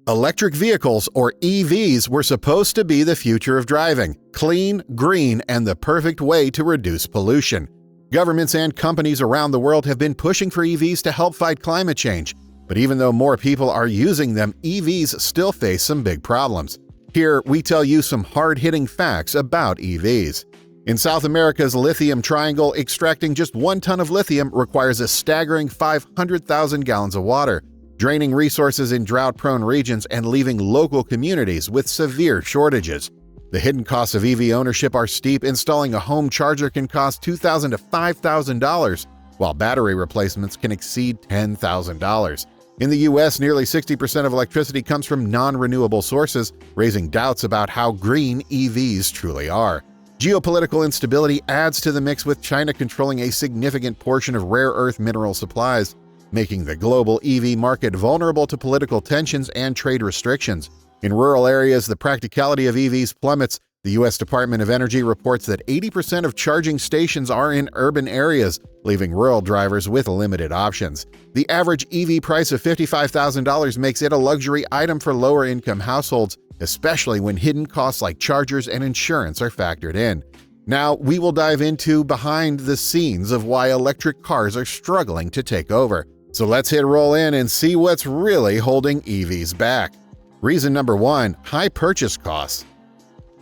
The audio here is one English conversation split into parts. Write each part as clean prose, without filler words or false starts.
Electric vehicles, or EVs, were supposed to be the future of driving – clean, green, and the perfect way to reduce pollution. Governments and companies around the world have been pushing for EVs to help fight climate change. But even though more people are using them, EVs still face some big problems. Here, we tell you some hard-hitting facts about EVs. In South America's lithium triangle, extracting just 1 ton of lithium requires a staggering 500,000 gallons of water, draining resources in drought-prone regions and leaving local communities with severe shortages. The hidden costs of EV ownership are steep. Installing a home charger can cost $2,000 to $5,000, while battery replacements can exceed $10,000. In the U.S., nearly 60% of electricity comes from non-renewable sources, raising doubts about how green EVs truly are. Geopolitical instability adds to the mix, with China controlling a significant portion of rare earth mineral supplies, making the global EV market vulnerable to political tensions and trade restrictions. In rural areas, the practicality of EVs plummets. The U.S. Department of Energy reports that 80% of charging stations are in urban areas, leaving rural drivers with limited options. The average EV price of $55,000 makes it a luxury item for lower-income households, especially when hidden costs like chargers and insurance are factored in. Now, we will dive into behind the scenes of why electric cars are struggling to take over. So let's hit roll in and see what's really holding EVs back. Reason number 1, high purchase costs.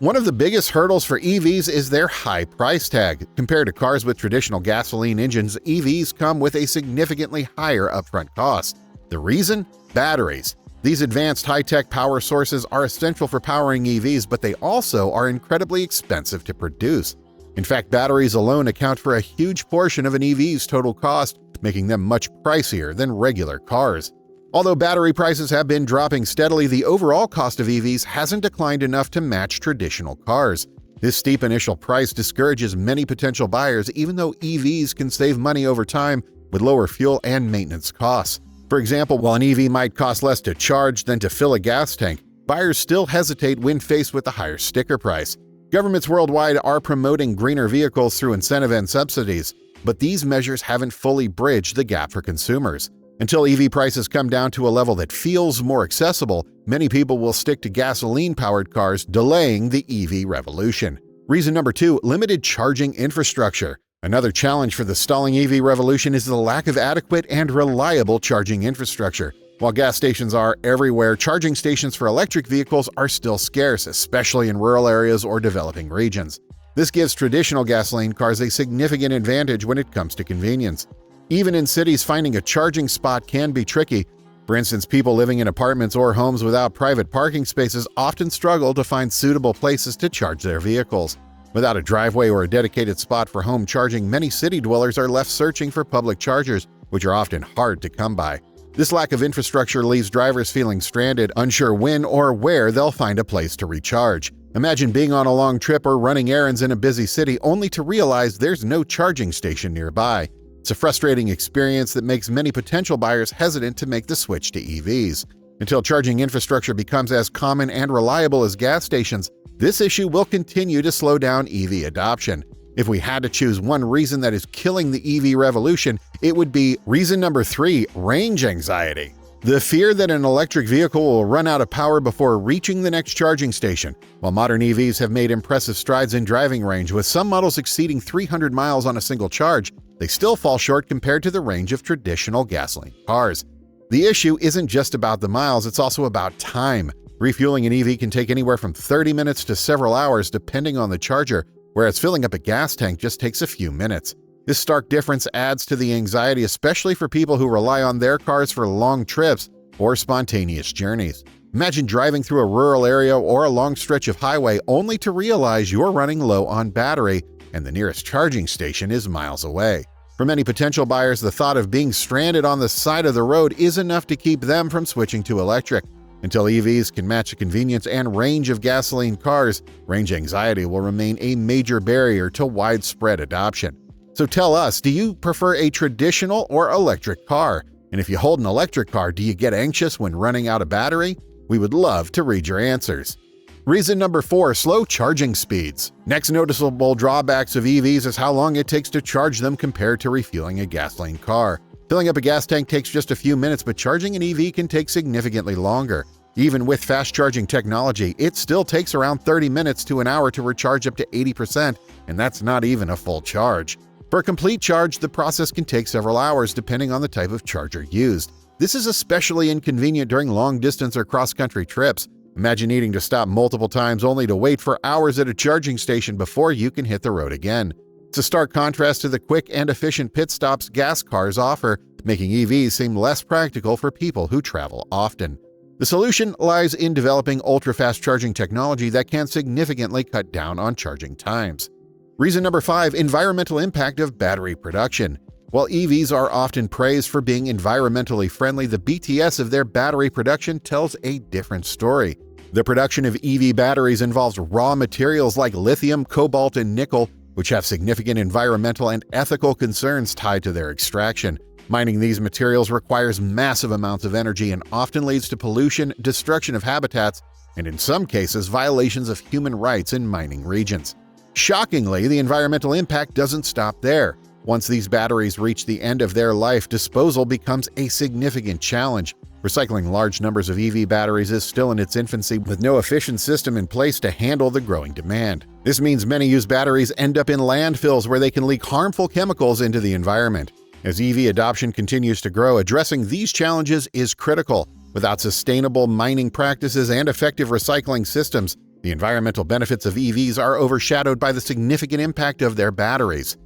One of the biggest hurdles for EVs is their high price tag. Compared to cars with traditional gasoline engines, EVs come with a significantly higher upfront cost. The reason? Batteries. These advanced high-tech power sources are essential for powering EVs, but they also are incredibly expensive to produce. In fact, batteries alone account for a huge portion of an EV's total cost, making them much pricier than regular cars. Although battery prices have been dropping steadily, the overall cost of EVs hasn't declined enough to match traditional cars. This steep initial price discourages many potential buyers, even though EVs can save money over time with lower fuel and maintenance costs. For example, while an EV might cost less to charge than to fill a gas tank, buyers still hesitate when faced with a higher sticker price. Governments worldwide are promoting greener vehicles through incentive and subsidies, but these measures haven't fully bridged the gap for consumers. Until EV prices come down to a level that feels more accessible, many people will stick to gasoline-powered cars, delaying the EV revolution. Reason number 2, limited charging infrastructure. Another challenge for the stalling EV revolution is the lack of adequate and reliable charging infrastructure. While gas stations are everywhere, charging stations for electric vehicles are still scarce, especially in rural areas or developing regions. This gives traditional gasoline cars a significant advantage when it comes to convenience. Even in cities, finding a charging spot can be tricky. For instance, people living in apartments or homes without private parking spaces often struggle to find suitable places to charge their vehicles. Without a driveway or a dedicated spot for home charging, many city dwellers are left searching for public chargers, which are often hard to come by. This lack of infrastructure leaves drivers feeling stranded, unsure when or where they'll find a place to recharge. Imagine being on a long trip or running errands in a busy city only to realize there's no charging station nearby. It's a frustrating experience that makes many potential buyers hesitant to make the switch to EVs. Until charging infrastructure becomes as common and reliable as gas stations, this issue will continue to slow down EV adoption. If we had to choose one reason that is killing the EV revolution, it would be reason number 3, range anxiety. The fear that an electric vehicle will run out of power before reaching the next charging station. While modern EVs have made impressive strides in driving range, with some models exceeding 300 miles on a single charge, they still fall short compared to the range of traditional gasoline cars. The issue isn't just about the miles, it's also about time. Refueling an EV can take anywhere from 30 minutes to several hours depending on the charger, whereas filling up a gas tank just takes a few minutes. This stark difference adds to the anxiety, especially for people who rely on their cars for long trips or spontaneous journeys. Imagine driving through a rural area or a long stretch of highway only to realize you're running low on battery and the nearest charging station is miles away. For many potential buyers, the thought of being stranded on the side of the road is enough to keep them from switching to electric. Until EVs can match the convenience and range of gasoline cars, range anxiety will remain a major barrier to widespread adoption. So tell us, do you prefer a traditional or electric car? And if you hold an electric car, do you get anxious when running out of battery? We would love to read your answers. Reason number 4, slow charging speeds. Next noticeable drawbacks of EVs is how long it takes to charge them compared to refueling a gasoline car. Filling up a gas tank takes just a few minutes, but charging an EV can take significantly longer. Even with fast-charging technology, it still takes around 30 minutes to an hour to recharge up to 80%, and that's not even a full charge. For a complete charge, the process can take several hours depending on the type of charger used. This is especially inconvenient during long-distance or cross-country trips. Imagine needing to stop multiple times only to wait for hours at a charging station before you can hit the road again. It's a stark contrast to the quick and efficient pit stops gas cars offer, making EVs seem less practical for people who travel often. The solution lies in developing ultra-fast charging technology that can significantly cut down on charging times. Reason number 5, environmental impact of battery production. While EVs are often praised for being environmentally friendly, the BTS of their battery production tells a different story. The production of EV batteries involves raw materials like lithium, cobalt, and nickel, which have significant environmental and ethical concerns tied to their extraction. Mining these materials requires massive amounts of energy and often leads to pollution, destruction of habitats, and in some cases, violations of human rights in mining regions. Shockingly, the environmental impact doesn't stop there. Once these batteries reach the end of their life, disposal becomes a significant challenge. Recycling large numbers of EV batteries is still in its infancy with no efficient system in place to handle the growing demand. This means many used batteries end up in landfills where they can leak harmful chemicals into the environment. As EV adoption continues to grow, addressing these challenges is critical. Without sustainable mining practices and effective recycling systems, the environmental benefits of EVs are overshadowed by the significant impact of their batteries.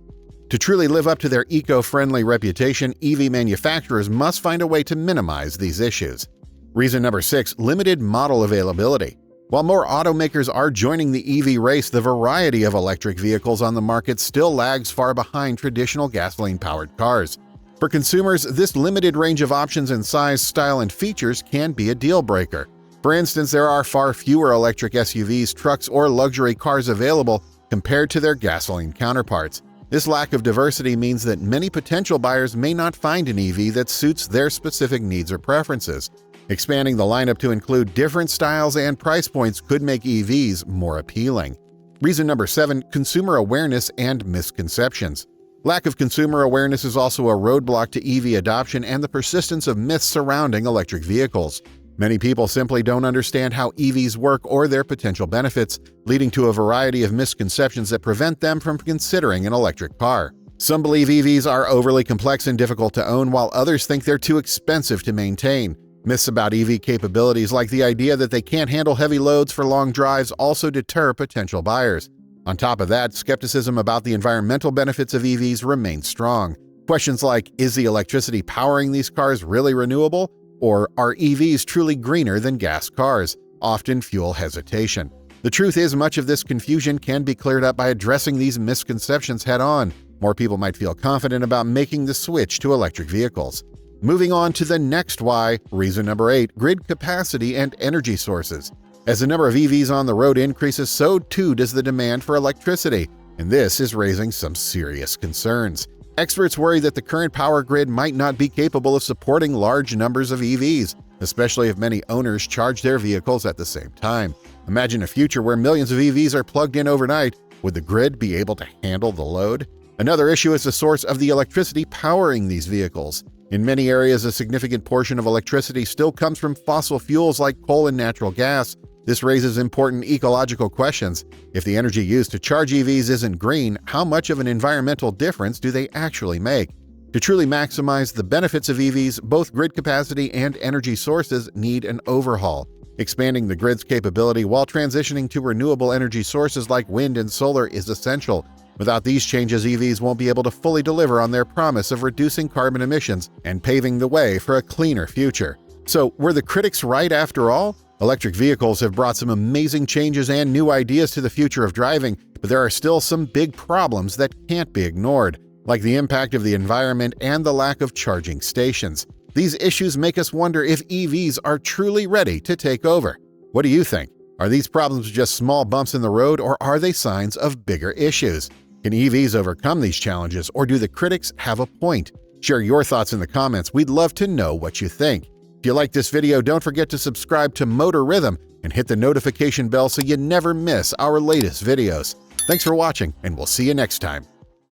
To truly live up to their eco-friendly reputation, EV manufacturers must find a way to minimize these issues. Reason number 6, limited model availability. While more automakers are joining the EV race, the variety of electric vehicles on the market still lags far behind traditional gasoline-powered cars. For consumers, this limited range of options in size, style, and features can be a deal-breaker. For instance, there are far fewer electric SUVs, trucks, or luxury cars available compared to their gasoline counterparts. This lack of diversity means that many potential buyers may not find an EV that suits their specific needs or preferences. Expanding the lineup to include different styles and price points could make EVs more appealing. Reason number 7, consumer awareness and misconceptions. Lack of consumer awareness is also a roadblock to EV adoption and the persistence of myths surrounding electric vehicles. Many people simply don't understand how EVs work or their potential benefits, leading to a variety of misconceptions that prevent them from considering an electric car. Some believe EVs are overly complex and difficult to own, while others think they're too expensive to maintain. Myths about EV capabilities, like the idea that they can't handle heavy loads for long drives, also deter potential buyers. On top of that, skepticism about the environmental benefits of EVs remains strong. Questions like, is the electricity powering these cars really renewable? Or are EVs truly greener than gas cars? Often fuel hesitation. The truth is, much of this confusion can be cleared up by addressing these misconceptions head-on. More people might feel confident about making the switch to electric vehicles. Moving on to the next why, reason number 8, grid capacity and energy sources. As the number of EVs on the road increases, so too does the demand for electricity, and this is raising some serious concerns. Experts worry that the current power grid might not be capable of supporting large numbers of EVs, especially if many owners charge their vehicles at the same time. Imagine a future where millions of EVs are plugged in overnight. Would the grid be able to handle the load? Another issue is the source of the electricity powering these vehicles. In many areas, a significant portion of electricity still comes from fossil fuels like coal and natural gas. This raises important ecological questions. If the energy used to charge EVs isn't green, how much of an environmental difference do they actually make? To truly maximize the benefits of EVs, both grid capacity and energy sources need an overhaul. Expanding the grid's capability while transitioning to renewable energy sources like wind and solar is essential. Without these changes, EVs won't be able to fully deliver on their promise of reducing carbon emissions and paving the way for a cleaner future. So, were the critics right after all? Electric vehicles have brought some amazing changes and new ideas to the future of driving, but there are still some big problems that can't be ignored, like the impact of the environment and the lack of charging stations. These issues make us wonder if EVs are truly ready to take over. What do you think? Are these problems just small bumps in the road, or are they signs of bigger issues? Can EVs overcome these challenges, or do the critics have a point? Share your thoughts in the comments. We'd love to know what you think. If you like this video, don't forget to subscribe to Motor Rhythm and hit the notification bell so you never miss our latest videos. Thanks for watching, and we'll see you next time.